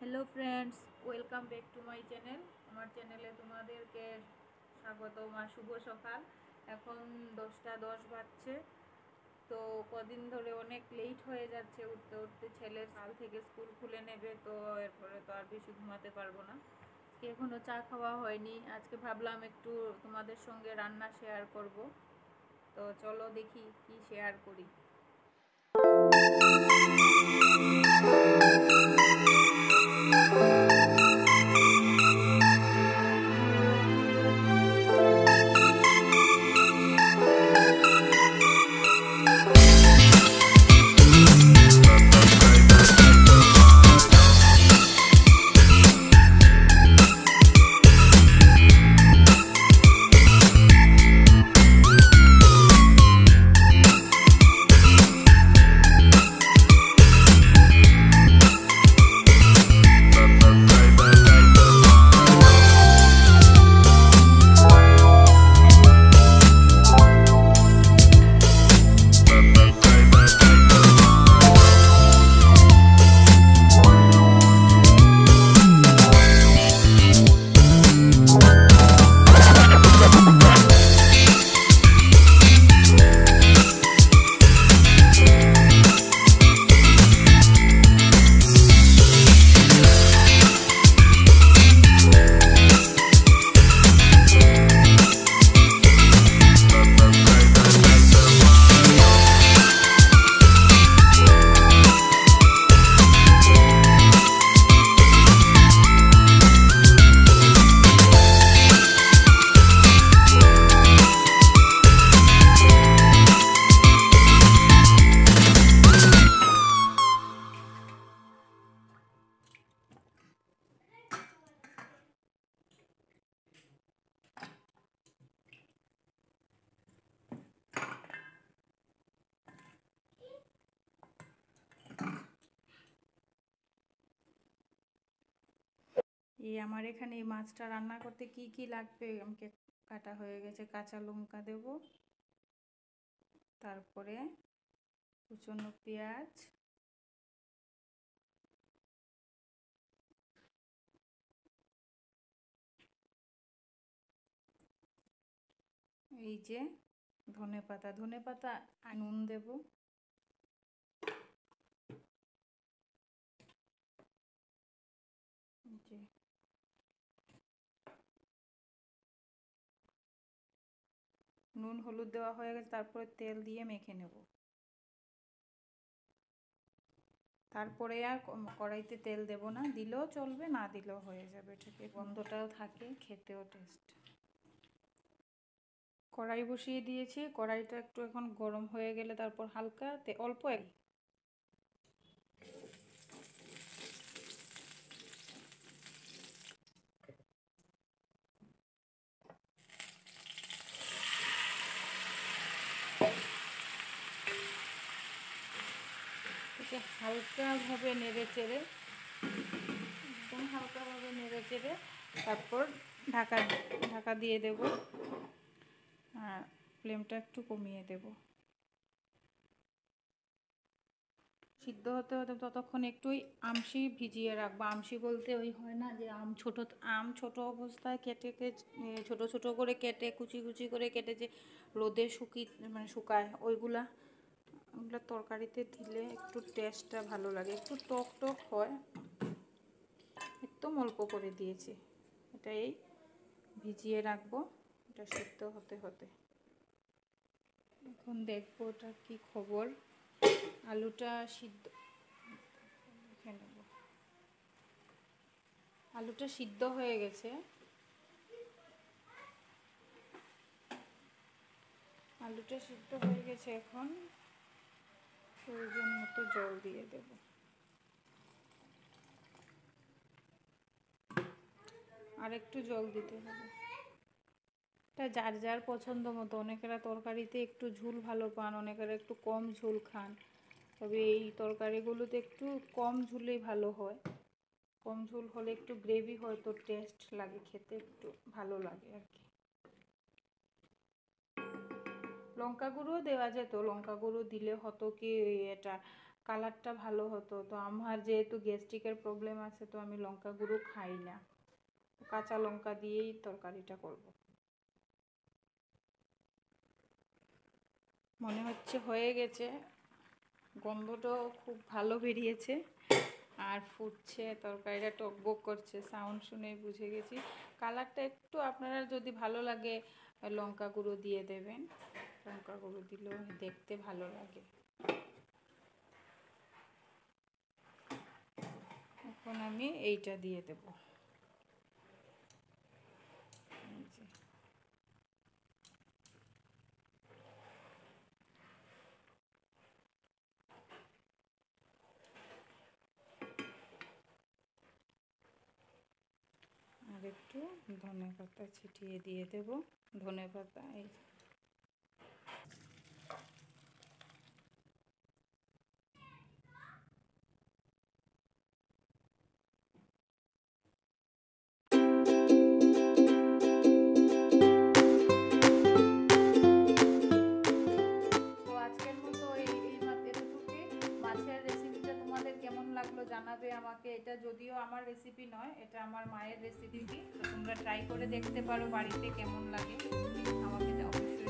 Hello friends, welcome back to my channel. আমার চ্যানেলে তোমাদেরকে স্বাগতম আর শুভ সকাল। এখন 10টা 10 বাজছে। তো কদিন ধরে অনেক লেট হয়ে যাচ্ছে উঠতে উঠতে। ছেলের কাল থেকে স্কুল খুলে নেবে, তো এরপরে তো আর বেশি ঘুমাতে পারবো না। এখনও চা খাওয়া হয়নি। আজকে ভাবলাম একটু তোমাদের সঙ্গে রান্না শেয়ার করব। তো চলো দেখি কি শেয়ার করি। আমার এখানে এই মাছটা রান্না করতে কি কি লাগবে আমাকে কাটা হয়ে গেছে। কাঁচা লঙ্কা দেব, তারপরে কুচনো পেঁয়াজ, এই যে ধনেপাতা নুন দেব, যে নুন হলুদ দেওয়া হয়ে গেছে। তারপরে তেল দিয়ে মেখে নেব। তারপরে আর কড়াইতে তেল দেব না, দিলেও চলবে, না দিলেও হয়ে যাবে। ঠিক গন্ধটাও থাকে, খেতেও টেস্ট। কড়াই বসিয়ে দিয়েছি। কড়াইটা একটু এখন গরম হয়ে গেলে তারপর হালকা অল্প হালকাভাবে নেড়ে চেড়ে, একদম হালকাভাবে নেড়ে চেড়ে তারপর ঢাকা দিয়ে দেব। আর ফ্লেমটা একটু কমিয়ে দেব। সিদ্ধ হতে হতে ততক্ষণ একটুই আমশি ভিজিয়ে রাখবো। আমশি বলতে ওই হয় না যে আম ছোট অবস্থায় কেটে ছোট ছোট করে কেটে কুচি কুচি করে কেটে যে রোদে শুকায়, ওইগুলা তরকারিতে দিলে একটু টেস্টটা ভালো লাগে, একটু টক টক হয়। একদম অল্প করে দিয়েছি। এটা এই ভিজিয়ে রাখবো, এটা সিদ্ধ হতে হতে। এখন দেখবো ওটা কি খবর। আলুটা সিদ্ধ হয়ে গেছে। এখন প্রয়োজন মতো জল দিয়ে দেব। আর একটু জল দিতে হবে। এটা যার যার পছন্দ মতো। অনেকেরা তরকারিতে একটু ঝোল ভালো পান, অনেকেরা একটু কম ঝোল খান। তবে এই তরকারিগুলোতে একটু কম ঝোলেই ভালো হয়। কম ঝোল হলে একটু গ্রেভি হয়, তো টেস্ট লাগে, খেতে একটু ভালো লাগে আর কি। লঙ্কা গুঁড়ো দেওয়া যেত, লঙ্কা গুঁড়ো দিলে হতো কি এটা কালারটা ভালো হতো। তো আমার যেহেতু গ্যাস্ট্রিকের প্রবলেম আছে, তো আমি লঙ্কা গুঁড়ো খাই না, কাঁচা লঙ্কা দিয়েই তরকারিটা করব। মনে হচ্ছে হয়ে গেছে, গন্ধটাও খুব ভালো বেরিয়েছে আর ফুটছে, তরকারিটা টকবক করছে, সাউন্ড শুনেই বুঝে গেছি। কালারটা একটু আপনারা যদি ভালো লাগে লঙ্কা গুঁড়ো দিয়ে দেবেন, লঙ্কা গুঁড়ো দিলেও দেখতে ভালো লাগে। এখন আমি এইটা দিয়ে দেব। আর একটু ধনে পাতা ছিটিয়ে দিয়ে দেব। ধনে পাতা এই তো আজকের মতো এই মাত্র এতটুকুই। মাছের রেসিপিটা তোমাদের কেমন লাগলো জানাবে আমাকে। এটা যদিও আমার রেসিপি নয়, এটা আমার মায়ের রেসিপি। তো তোমরা ট্রাই করে দেখতে পারো বাড়িতে, কেমন লাগে আমাকে অবশ্যই